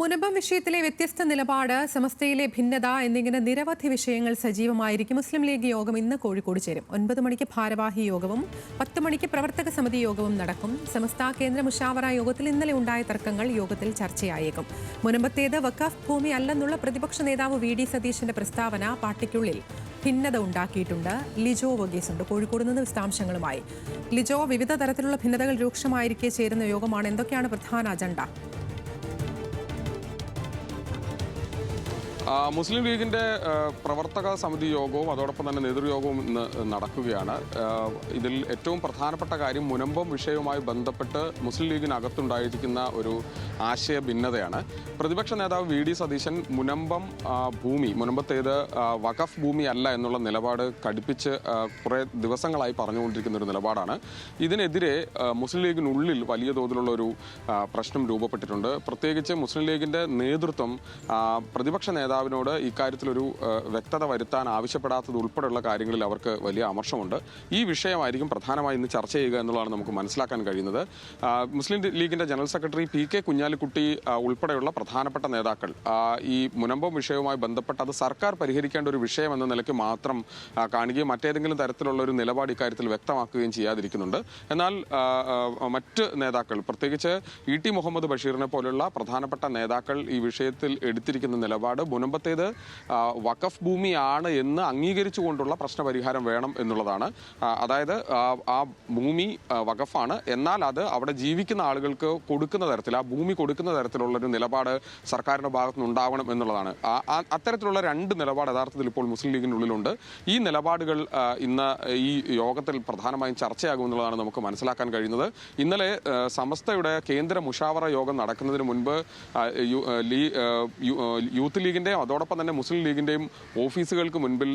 മുനമ്പം വിഷയത്തിലെ വ്യത്യസ്ത നിലപാട്, സമസ്തയിലെ ഭിന്നത എന്നിങ്ങനെ നിരവധി വിഷയങ്ങൾ സജീവമായിരിക്കും. മുസ്ലിം ലീഗ് യോഗം ഇന്ന് കോഴിക്കോട് ചേരും. 9 മണിക്ക് ഭാരവാഹി യോഗവും 10 മണിക്ക് പ്രവർത്തക സമിതി യോഗവും നടക്കും. സമസ്ത കേന്ദ്ര മുഷാവറ യോഗത്തിൽ ഇന്നലെ ഉണ്ടായ തർക്കങ്ങൾ യോഗത്തിൽ ചർച്ചയായേക്കും. മുനമ്പത്തേത് വഖഫ് ഭൂമി അല്ലെന്നുള്ള പ്രതിപക്ഷ നേതാവ് വി.ഡി. സതീശന്റെ പ്രസ്താവന പാർട്ടിക്കുള്ളിൽ ഭിന്നത ഉണ്ടാക്കിയിട്ടുണ്ട്. ലിജോ വർഗീസ് ഉണ്ട് കോഴിക്കോട് നിന്ന് വിശദാംശങ്ങളുമായി. ലിജോ, വിവിധ തരത്തിലുള്ള ഭിന്നതകൾ രൂക്ഷമായിരിക്കെ ചേരുന്ന യോഗമാണ്. എന്തൊക്കെയാണ് പ്രധാന അജണ്ട? മുസ്ലിം ലീഗിൻ്റെ പ്രവർത്തക സമിതി യോഗവും അതോടൊപ്പം തന്നെ നേതൃയോഗവും ഇന്ന് നടക്കുകയാണ്. ഇതിൽ ഏറ്റവും പ്രധാനപ്പെട്ട കാര്യം മുനമ്പം വിഷയവുമായി ബന്ധപ്പെട്ട് മുസ്ലിം ലീഗിനകത്തുണ്ടായിരിക്കുന്ന ഒരു ആശയ ഭിന്നതയാണ്. പ്രതിപക്ഷ നേതാവ് വി.ഡി. സതീശൻ മുനമ്പത്തേത് വഖഫ് ഭൂമി അല്ല എന്നുള്ള നിലപാട് കടുപ്പിച്ച് കുറേ ദിവസങ്ങളായി പറഞ്ഞുകൊണ്ടിരിക്കുന്ന ഒരു നിലപാടാണ്. ഇതിനെതിരെ മുസ്ലിം ലീഗിനുള്ളിൽ വലിയ തോതിലുള്ള ഒരു പ്രശ്നം രൂപപ്പെട്ടിട്ടുണ്ട്. പ്രത്യേകിച്ച് മുസ്ലിം ലീഗിൻ്റെ നേതൃത്വം പ്രതിപക്ഷ നേതാവിനോട് ഇക്കാര്യത്തിലൊരു വ്യക്തത വരുത്താൻ ആവശ്യപ്പെടാത്തത് ഉൾപ്പെടെയുള്ള കാര്യങ്ങളിൽ അവർക്ക് വലിയ അമർഷമുണ്ട്. ഈ വിഷയമായിരിക്കും പ്രധാനമായി ഇന്ന് ചർച്ച ചെയ്യുക എന്നുള്ളതാണ് നമുക്ക് മനസ്സിലാക്കാൻ കഴിയുന്നത്. മുസ്ലിം ലീഗിൻ്റെ ജനറൽ സെക്രട്ടറി പി.കെ. കുഞ്ഞാലിക്കുട്ടി ഉൾപ്പെടെയുള്ള പ്രധാനപ്പെട്ട നേതാക്കൾ ഈ മുനമ്പം വിഷയവുമായി ബന്ധപ്പെട്ട് അത് സർക്കാർ പരിഹരിക്കേണ്ട ഒരു വിഷയം എന്ന നിലയ്ക്ക് മാത്രം കാണുകയും മറ്റേതെങ്കിലും തരത്തിലുള്ള ഒരു നിലപാട് ഇക്കാര്യത്തിൽ വ്യക്തമാക്കുകയും ചെയ്യാതിരിക്കുന്നുണ്ട്. എന്നാൽ മറ്റ് നേതാക്കൾ, പ്രത്യേകിച്ച് ഇ.ടി. മുഹമ്മദ് ബഷീറിനെ പോലുള്ള പ്രധാനപ്പെട്ട നേതാക്കൾ ഈ വിഷയത്തിൽ എടുത്തിരിക്കുന്ന നിലപാട് മുനമ്പത്തേത് വഖഫ് ഭൂമിയാണ് എന്ന് അംഗീകരിച്ചുകൊണ്ടുള്ള പ്രശ്നപരിഹാരം വേണം എന്നുള്ളതാണ്. അതായത് ആ ഭൂമി വഖഫാണ്, എന്നാൽ അത് അവിടെ ജീവിക്കുന്ന ആളുകൾക്ക് കൊടുക്കുന്ന തരത്തിൽ, ആ ഭൂമി കൊടുക്കുന്ന തരത്തിലുള്ളൊരു നിലപാട് സർക്കാരിൻ്റെ ഭാഗത്തുനിന്ന് ഉണ്ടാവണം എന്നുള്ളതാണ്. അത്തരത്തിലുള്ള രണ്ട് നിലപാട് യഥാർത്ഥത്തിൽ ഇപ്പോൾ മുസ്ലിം ലീഗിനുള്ളിലുണ്ട്. ഈ നിലപാടുകൾ ഇന്ന് ഈ യോഗത്തിൽ പ്രധാനമായും ചർച്ചയാകുമെന്നുള്ളതാണ് നമുക്ക് മനസ്സിലാക്കാൻ കഴിയുന്നത്. ഇന്നലെ സമസ്തയുടെ കേന്ദ്ര മുഷാവറ യോഗം നടക്കുന്നതിന് മുൻപ് യൂത്ത് ലീഗിൻ്റെയും അതോടൊപ്പം തന്നെ മുസ്ലിം ലീഗിൻ്റെയും ഓഫീസുകൾക്ക് മുൻപിൽ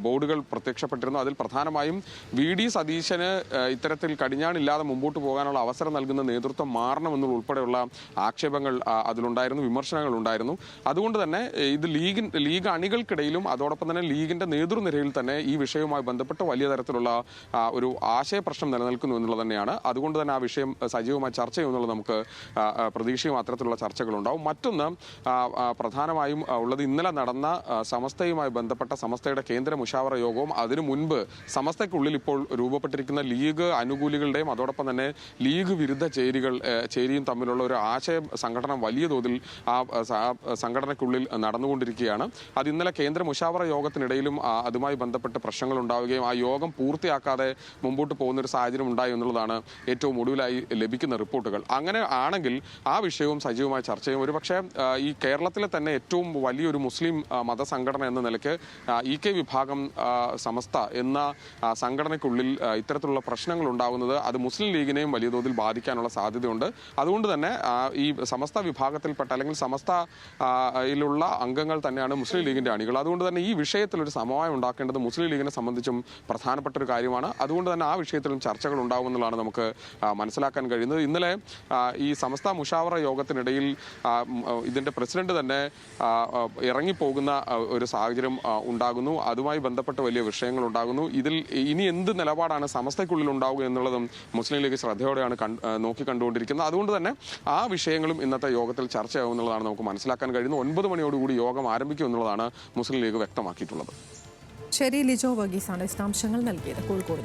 ബോർഡുകൾ പ്രത്യക്ഷപ്പെട്ടിരുന്നു. അതിൽ പ്രധാനമായും വി.ഡി. സതീശന് ഇത്തരത്തിൽ കടിഞ്ഞാണില്ലാതെ മുമ്പോട്ട് പോകാനുള്ള അവസരം നൽകുന്ന നേതൃത്വം മാറണമെന്നുള്ള ഉൾപ്പെടെയുള്ള ആക്ഷേപങ്ങൾ അതിലുണ്ടായിരുന്നു, വിമർശനങ്ങൾ ഉണ്ടായിരുന്നു. അതുകൊണ്ട് തന്നെ ഇത് ലീഗ് അണികൾക്കിടയിലും അതോടൊപ്പം തന്നെ ലീഗിൻ്റെ നേതൃനിരയിൽ തന്നെ ഈ വിഷയവുമായി ബന്ധപ്പെട്ട് വലിയ തരത്തിലുള്ള ഒരു ആശയ പ്രശ്നം നിലനിൽക്കുന്നു എന്നുള്ളത് തന്നെയാണ്. അതുകൊണ്ട് തന്നെ ആ വിഷയം സജീവമായി ചർച്ച ചെയ്യുമെന്നുള്ളത് നമുക്ക് പ്രതീക്ഷയും അത്തരത്തിലുള്ള ചർച്ചകളുണ്ടാവും. മറ്റൊന്ന് പ്രധാനമായും ഉള്ളത് ഇന്നലെ നടന്ന സമസ്തയുമായി ബന്ധപ്പെട്ട സമസ്തയുടെ കേന്ദ്ര മുഷാവറ യോഗവും അതിനു മുൻപ് സമസ്തയ്ക്കുള്ളിൽ ഇപ്പോൾ രൂപപ്പെട്ടിരിക്കുന്ന ലീഗ് അനുകൂലികളുടെയും അതോടൊപ്പം തന്നെ ലീഗ് വിരുദ്ധ ചേരിയും തമ്മിലുള്ള ഒരു ആശയ സംഘടന വലിയ തോതിൽ ആ സംഘടനയ്ക്കുള്ളിൽ നടന്നുകൊണ്ടിരിക്കുകയാണ്. അത് ഇന്നലെ കേന്ദ്ര മുഷാവറ യോഗത്തിനിടയിലും അതുമായി ബന്ധപ്പെട്ട് പ്രശ്നങ്ങൾ ഉണ്ടാവുകയും ആ യോഗം പൂർത്തിയാക്കാതെ മുമ്പോട്ട് പോകുന്നൊരു സാഹചര്യം ഉണ്ടായി എന്നുള്ളതാണ് ഏറ്റവും ഒടുവിലായി ലഭിക്കുന്ന റിപ്പോർട്ടുകൾ. അങ്ങനെ ആണെങ്കിൽ ആ വിഷയവും സജീവമായി ചർച്ച ചെയ്യും. ഒരുപക്ഷെ ഈ കേരളത്തിലെ തന്നെ ഏറ്റവും വലിയൊരു മുസ്ലിം മതസംഘടന എന്ന നിലയ്ക്ക് ഇ.കെ. വിഭാഗം സമസ്ത എന്ന സംഘടനയ്ക്കുള്ളിൽ ഇത്തരത്തിലുള്ള പ്രശ്നങ്ങൾ ഉണ്ടാകുന്നത് അത് മുസ്ലിം ലീഗിനെയും വലിയ തോതിൽ ബാധിക്കാനുള്ള സാധ്യതയുണ്ട്. അതുകൊണ്ട് തന്നെ ഈ സമസ്ത വിഭാഗത്തിൽപ്പെട്ട അല്ലെങ്കിൽ സമസ്തയിലുള്ള അംഗങ്ങൾ തന്നെയാണ് മുസ്ലിം ലീഗിൻ്റെ അണികൾ. അതുകൊണ്ട് തന്നെ ഈ വിഷയത്തിൽ ഒരു സമവായം ഉണ്ടാക്കേണ്ടത് മുസ്ലിം ലീഗിനെ സംബന്ധിച്ചും പ്രധാനപ്പെട്ട ഒരു കാര്യമാണ്. അതുകൊണ്ട് തന്നെ ആ വിഷയത്തിലും ചർച്ചകൾ ഉണ്ടാകുമെന്നുള്ളതാണ് നമുക്ക് മനസ്സിലാക്കാൻ കഴിയുന്നത്. ഇന്നലെ ഈ സമസ്ത മുഷാവറ യോഗത്തിനിടയിൽ ഇതിൻ്റെ പ്രസിഡന്റ് തന്നെ ഇറങ്ങിപ്പോകുന്ന ഒരു സാഹചര്യം ഉണ്ടാകുന്നു. അതുമായി ബന്ധപ്പെട്ട് വലിയ വിഷയങ്ങൾ ഉണ്ടാകുന്നു. ഇതിൽ ഇനി എന്ത് നിലപാടാണ് സമസ്തയ്ക്കുള്ളിൽ ഉണ്ടാവുക എന്നുള്ളതും മുസ്ലിം ലീഗ് ശ്രദ്ധയോടെയാണ് നോക്കിക്കണ്ടുകൊണ്ടിരിക്കുന്നത്. അതുകൊണ്ട് തന്നെ ആ വിഷയങ്ങളും ഇന്നത്തെ യോഗത്തിൽ ചർച്ചയാകുമെന്നുള്ളതാണ് നമുക്ക് മനസ്സിലാക്കാൻ കഴിയുന്നത്. 9 മണിയോടുകൂടി യോഗം ആരംഭിക്കും എന്നുള്ളതാണ് മുസ്ലിം ലീഗ് വ്യക്തമാക്കിയിട്ടുള്ളത്. ശരി, ലിജോ വർഗീസാണ് വിശദാംശങ്ങൾ നൽകിയത് കോഴിക്കോട്.